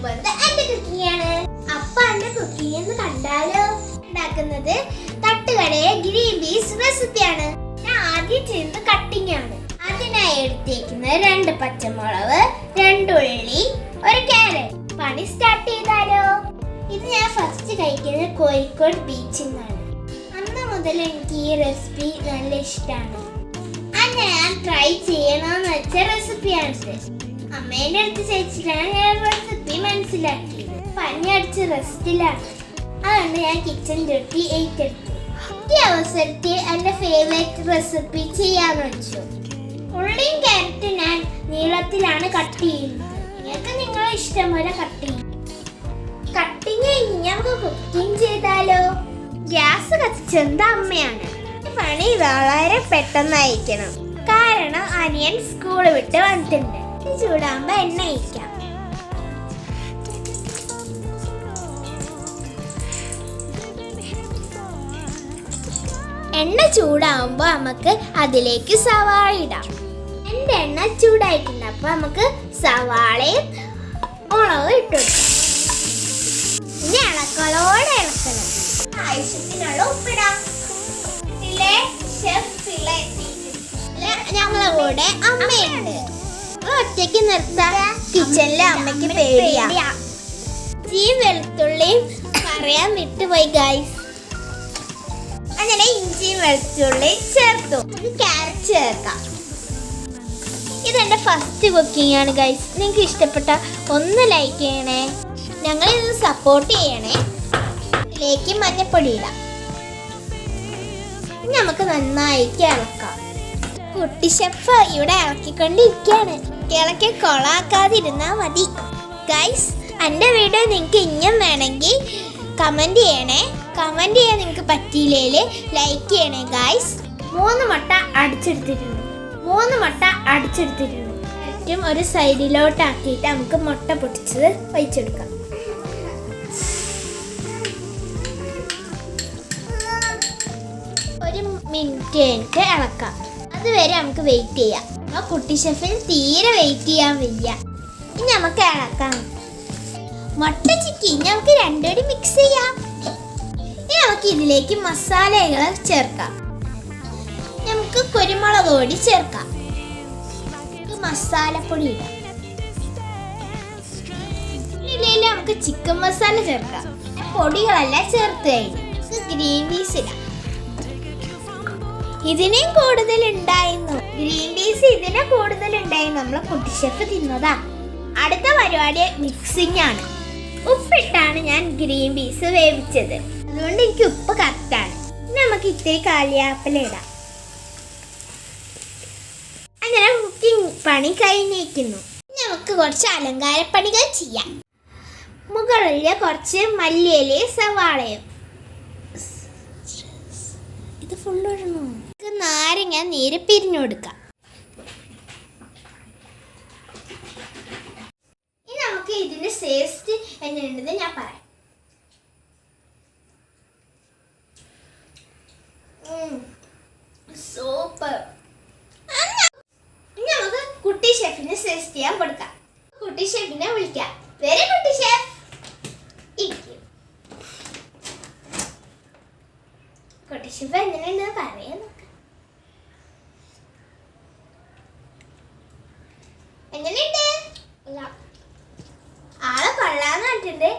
പോകുന്നത് എന്റെ കുക്കിംഗ് ആണ്. അപ്പൊ എന്റെ കുക്കിംഗ് എന്ന് കണ്ടാലോ? ഉണ്ടാക്കുന്നത് തട്ടുകടയെ ഗ്രീൻ പീസ് റെസിപ്പിയാണ്. ഞാൻ ആദ്യം ചെയ്യുന്നത് കട്ടിംഗ് ആണ്. അതിനായി എടുത്തേക്കുന്നത് 2 പച്ചമുളക്, 2 ഉള്ളി, 1 ക്യാരറ്റ്. പണി സ്റ്റാർട്ട് ചെയ്താലോ? ഇത് ഞാൻ ഫസ്റ്റ് കഴിക്കുന്നത് കോഴിക്കോട് ബീച്ചിൽ നിന്നാണ്. അന്ന് മുതൽ എനിക്ക് ഈ റെസിപ്പി നല്ല ഇഷ്ടമാണ്. അങ്ങനെ ഞാൻ ട്രൈ ചെയ്യണമെന്ന് വെച്ച റെസിപ്പിയാണിത്. അമ്മേന്റെ അടുത്ത് ചോദിച്ചിട്ടാണ് ഞാൻ റെസിപ്പി മനസ്സിലാക്കിയത്. പനി അടിച്ച് റെസ്റ്റിലാണ്. അതുകൊണ്ട് ഞാൻ കിച്ചൺ ഡ്യൂട്ടി ഏറ്റെടുത്തു. ഈ അവസരത്തിൽ എൻ്റെ ഫേവറേറ്റ് റെസിപ്പി ചെയ്യാന്ന് വെച്ചു. ഉള്ളിയും ക്യാരറ്റും ഞാൻ നീളത്തിലാണ് കട്ട് ചെയ്യുന്നത്. നിങ്ങൾക്ക് നിങ്ങളെ ഇഷ്ടം പോലെ കട്ട് ചെയ്യും. കട്ടിങ് കഴിഞ്ഞ് നമുക്ക് കുക്കിംഗ് ചെയ്താലോ? ഗ്യാസ് കത്തിച്ചത് അമ്മയാണ്. പണി വളരെ പെട്ടെന്നായിരിക്കണം, കാരണം അനിയൻ സ്കൂൾ വിട്ട് വന്നിട്ടുണ്ട്. ചൂടാകുമ്പോ എണ്ണ ഒഴിക്കാം. എണ്ണ ചൂടാകുമ്പോ നമുക്ക് അതിലേക്ക് സവാള ഇടാം. എന്റെ എണ്ണ ചൂടായിട്ടുണ്ട്. അപ്പൊ നമുക്ക് സവാളയും മുളകും ഇട്ടു. ഇനി ഇളക്കളോടെ ഇളക്കണം. ആവശ്യത്തിനുള്ള ഉപ്പിടാം. ഞങ്ങളെ കൂടെ അമ്മയുണ്ട്. ഒറ്റയ്ക്ക് നിർത്താൻ കിച്ചണിലെ അമ്മയ്ക്ക് പേടിയാ. ഇഞ്ചിയും വെളുത്തുള്ളിയും പറയാൻ വിട്ടുപോയി ഗൈസ്. അങ്ങനെ ഇഞ്ചിയും വെളുത്തുള്ളിയും ചേർത്തു. ക്യാരറ്റ് ചേർക്കാം. ഇതെന്റെ ഫസ്റ്റ് കുക്കിംഗ് ആണ് ഗൈസ്. നിങ്ങൾക്ക് ഇഷ്ടപ്പെട്ട ഒന്ന് ലൈക്ക് ചെയ്യണേ, ഞങ്ങളിത് സപ്പോർട്ട് ചെയ്യണേ. ഇതിലേക്ക് മഞ്ഞപ്പൊടി ഇടാം. നമുക്ക് നന്നായിട്ട് ഇളക്കാം. കുട്ടി ഷെഫ് ഇവിടെ ഇളക്കിക്കൊണ്ടിരിക്കുകയാണ്. ഇളക്കി കൊളാക്കാതിരുന്നാ മതി ഗൈസ്. എൻ്റെ വീഡിയോ നിങ്ങൾക്ക് ഇനിയും വേണമെങ്കിൽ കമൻറ്റ് ചെയ്യണേ. കമൻറ്റ് ചെയ്യാൻ നിങ്ങൾക്ക് പറ്റിയില്ലേൽ ലൈക്ക് ചെയ്യണേ ഗൈസ്. 3 മുട്ട അടിച്ചെടുത്തിട്ടുണ്ട്. ഏറ്റവും ഒരു സൈഡിലോട്ടാക്കിയിട്ട് നമുക്ക് മുട്ട പൊട്ടിച്ചത് ഒഴിച്ചെടുക്കാം. ഒരു മിനിറ്റ് കഴിഞ്ഞിട്ട് ഇളക്കാം. അതുവരെ നമുക്ക് വെയിറ്റ് ചെയ്യാം. ആ കുട്ടി ഷെഫിന് തീരെ വെയിറ്റ് ചെയ്യാൻ വയ്യ. ഇനി നമുക്ക് ഇളക്കാം. മുട്ട ചിക്കി നമുക്ക് രണ്ടുപേടി മിക്സ് ചെയ്യാം. ഇനി നമുക്ക് ഇതിലേക്ക് മസാലകൾ ചേർക്കാം. നമുക്ക് കുരുമുളക് പൊടി ചേർക്കാം. മസാലപ്പൊടി ഇടാം. ഇതിലേക്ക് നമുക്ക് ചിക്കൻ മസാല ചേർക്കാം. പൊടികളെല്ലാം ചേർത്ത് കഴിഞ്ഞു ഗ്രീൻ പീസ് ഇടാം. ഇതിനും കൂടുതലുണ്ടായിരുന്നു. ഗ്രീൻ പീസ് ഇതിനെ കൂടുതലുണ്ടായിരുന്നു. നമ്മളെ കുട്ടി ഷെഫ് തിന്നതാ. അടുത്ത പരിപാടി മിക്സിംഗ് ആണ്. ഉപ്പിട്ടാണ് ഞാൻ ഗ്രീൻ പീസ് വേവിച്ചത്. അതുകൊണ്ട് എനിക്ക് ഉപ്പ് കറക്റ്റാണ്. നമുക്ക് ഇത്തിരി കാലിയാപ്പില ഇടാം. അങ്ങനെ കുക്കിംഗ് പണി കഴിഞ്ഞിരിക്കുന്നു. നമുക്ക് കുറച്ച് അലങ്കാരപ്പണികൾ ചെയ്യാം. മുകളിൽ കുറച്ച് മല്ലിയിലയും സവാളയും. ഇത് ഫുള്ള് ഇടണോ? നാരങ്ങ നീര് പിരിഞ്ഞു കൊടുക്കാം. ഇനി നമുക്ക് ഇതിന്റെ ടേസ്റ്റ് എങ്ങനെയുണ്ടെന്ന് ഞാൻ പറയാം. സൂപ്പർ. ഇനി നമുക്ക് കുട്ടി ഷെഫിന് ടേസ്റ്റ് ചെയ്യാൻ കൊടുക്കാം. കുട്ടി ഷെഫിനെ വിളിക്കാം. വെരി കുട്ടി ഷെഫ്. കുട്ടി ഷെഫ് എങ്ങനെയുണ്ടെന്ന് പറയാൻ നോക്കാം. എങ്ങനെയുണ്ട്? ആളെ കൊള്ളാന്ന് പറഞ്ഞിട്ടുണ്ട്.